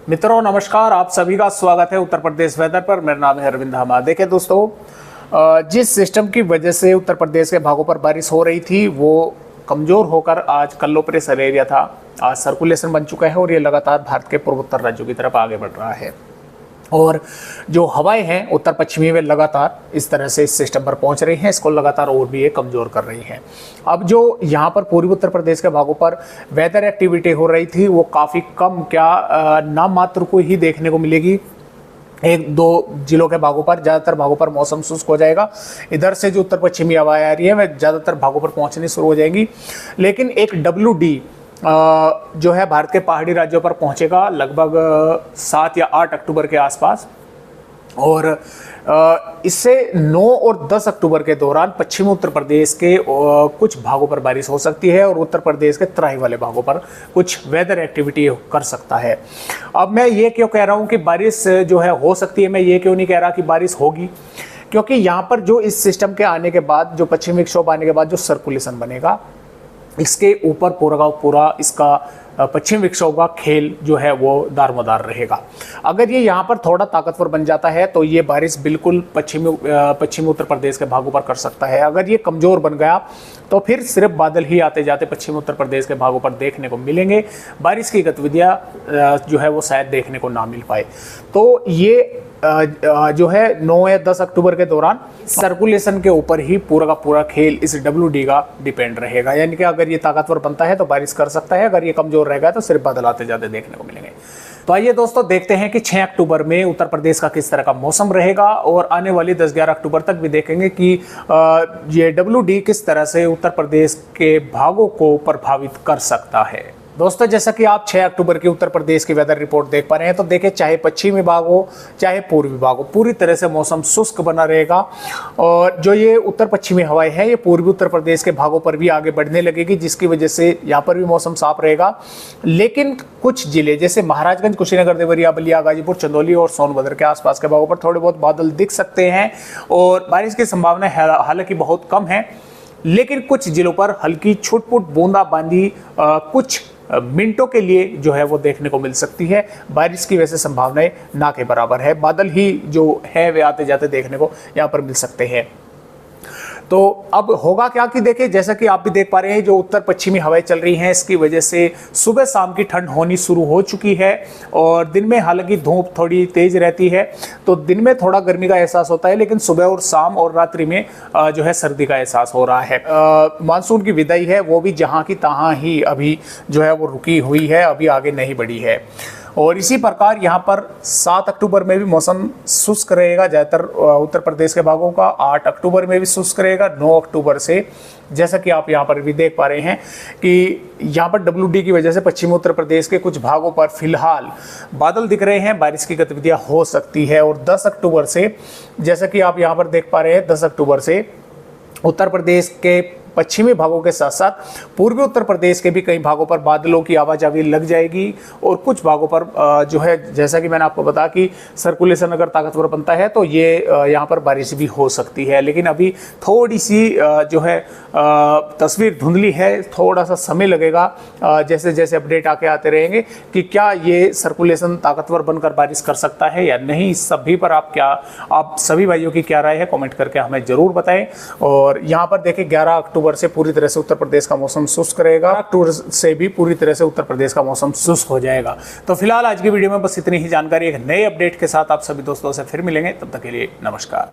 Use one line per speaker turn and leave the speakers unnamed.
मित्रों नमस्कार, आप सभी का स्वागत है उत्तर प्रदेश वेदर पर। मेरा नाम है अरविंद हमा। देखिए दोस्तों, जिस सिस्टम की वजह से उत्तर प्रदेश के भागों पर बारिश हो रही थी वो कमजोर होकर आज कल लो प्रेशर एरिया था, आज सर्कुलेशन बन चुका है और ये लगातार भारत के पूर्वोत्तर राज्यों की तरफ आगे बढ़ रहा है। और जो हवाएं हैं उत्तर पश्चिमी में लगातार इस तरह से इस सिस्टम पर पहुंच रही हैं, इसको लगातार और भी ये कमज़ोर कर रही हैं। अब जो यहाँ पर पूर्वी उत्तर प्रदेश के भागों पर वेदर एक्टिविटी हो रही थी वो काफ़ी कम, क्या नाम मात्र को ही देखने को मिलेगी। एक दो जिलों के भागों पर, ज़्यादातर भागों पर मौसम शुष्क हो जाएगा। इधर से जो उत्तर पश्चिमी हवाएं आ रही है वह ज़्यादातर भागों पर पहुँचनी शुरू हो जाएंगी। लेकिन एक WD जो है भारत के पहाड़ी राज्यों पर पहुंचेगा लगभग 7 या 8 अक्टूबर के आसपास, और इससे 9 और 10 अक्टूबर के दौरान पश्चिमी उत्तर प्रदेश के कुछ भागों पर बारिश हो सकती है और उत्तर प्रदेश के तराई वाले भागों पर कुछ वेदर एक्टिविटी कर सकता है। अब मैं ये क्यों कह रहा हूँ कि बारिश जो है हो सकती है, मैं ये क्यों नहीं कह रहा कि बारिश होगी, क्योंकि यहाँ पर जो इस सिस्टम के आने के बाद, जो पश्चिमी विक्षोभ आने के बाद जो सर्कुलेशन बनेगा, इसके ऊपर पूरा का पूरा इसका पश्चिम विक्षोभ का खेल जो है वो दारमदार रहेगा। अगर ये यहाँ पर थोड़ा ताकतवर बन जाता है तो ये बारिश बिल्कुल पश्चिमी उत्तर प्रदेश के भागों पर कर सकता है। अगर ये कमज़ोर बन गया तो फिर सिर्फ बादल ही आते जाते पश्चिमी उत्तर प्रदेश के भागों पर देखने को मिलेंगे, बारिश की गतिविधियाँ जो है वो शायद देखने को ना मिल पाए। तो ये जो है 9 या 10 अक्टूबर के दौरान सर्कुलेशन के ऊपर ही पूरा का पूरा खेल इस WD का डिपेंड रहेगा। यानी कि अगर ये ताकतवर बनता है तो बारिश कर सकता है, अगर ये कमजोर रहेगा तो सिर्फ बादल आते जाते देखने को मिलेंगे। तो आइए दोस्तों देखते हैं कि 6 अक्टूबर में उत्तर प्रदेश का किस तरह का मौसम रहेगा, और आने वाली 10-11 अक्टूबर तक भी देखेंगे कि ये WD किस तरह से उत्तर प्रदेश के भागों को प्रभावित कर सकता है। दोस्तों जैसा कि आप 6 अक्टूबर की उत्तर प्रदेश की वेदर रिपोर्ट देख पा रहे हैं, तो देखिए चाहे पश्चिमी भाग हो चाहे पूर्वी भाग हो, पूरी तरह से मौसम शुष्क बना रहेगा। और जो ये उत्तर पश्चिमी हवाएं हैं ये पूर्वी उत्तर प्रदेश के भागों पर भी आगे बढ़ने लगेगी, जिसकी वजह से यहाँ पर भी मौसम साफ रहेगा। लेकिन कुछ जिले जैसे महाराजगंज, कुशीनगर, देवरिया, बलिया, गाजीपुर, चंदौली और सोनभद्र के आसपास के भागों पर थोड़े बहुत बादल दिख सकते हैं और बारिश की संभावना हालांकि बहुत कम है। लेकिन कुछ जिलों पर हल्की छुटपुट बूंदाबांदी कुछ मिनटों के लिए जो है वो देखने को मिल सकती है। बारिश की वैसे संभावनाएं ना के बराबर है, बादल ही जो है वे आते जाते देखने को यहाँ पर मिल सकते हैं। तो अब होगा क्या कि देखिए, जैसा कि आप भी देख पा रहे हैं, जो उत्तर पश्चिमी हवाएं चल रही हैं इसकी वजह से सुबह शाम की ठंड होनी शुरू हो चुकी है, और दिन में हालांकि धूप थोड़ी तेज रहती है तो दिन में थोड़ा गर्मी का एहसास होता है, लेकिन सुबह और शाम और रात्रि में जो है सर्दी का एहसास हो रहा है। मानसून की विदाई है वो भी जहाँ की तहाँ ही अभी जो है वो रुकी हुई है, अभी आगे नहीं बढ़ी है। और इसी प्रकार यहाँ पर 7 अक्टूबर में भी मौसम शुष्क रहेगा ज़्यादातर उत्तर प्रदेश के भागों का। 8 अक्टूबर में भी शुष्क रहेगा। 9 अक्टूबर से जैसा कि आप यहाँ पर भी देख पा रहे हैं कि यहाँ पर WD की वजह से पश्चिमी उत्तर प्रदेश के कुछ भागों पर फिलहाल बादल दिख रहे हैं, बारिश की गतिविधियाँ हो सकती है। और 10 अक्टूबर से जैसा कि आप यहाँ पर देख पा रहे हैं, 10 अक्टूबर से उत्तर प्रदेश के पश्चिमी भागों के साथ साथ पूर्वी उत्तर प्रदेश के भी कई भागों पर बादलों की आवाजाही लग जाएगी, और कुछ भागों पर जो है जैसा कि मैंने आपको बताया कि सर्कुलेशन अगर ताकतवर बनता है तो ये यहाँ पर बारिश भी हो सकती है। लेकिन अभी थोड़ी सी जो है तस्वीर धुंधली है, थोड़ा सा समय लगेगा जैसे जैसे अपडेट आके आते रहेंगे कि क्या ये सर्कुलेशन ताकतवर बनकर बारिश कर सकता है या नहीं। इस सभी पर आप सभी भाइयों की क्या राय है कमेंट करके हमें ज़रूर बताएं। और यहाँ पर देखें 11 अक्टूबर से पूरी तरह से उत्तर प्रदेश का मौसम शुष्क रहेगा, अक्टूबर से भी पूरी तरह से उत्तर प्रदेश का मौसम शुष्क हो जाएगा। तो फिलहाल आज की वीडियो में बस इतनी ही जानकारी। एक नए अपडेट के साथ आप सभी दोस्तों से फिर मिलेंगे, तब तक के लिए नमस्कार।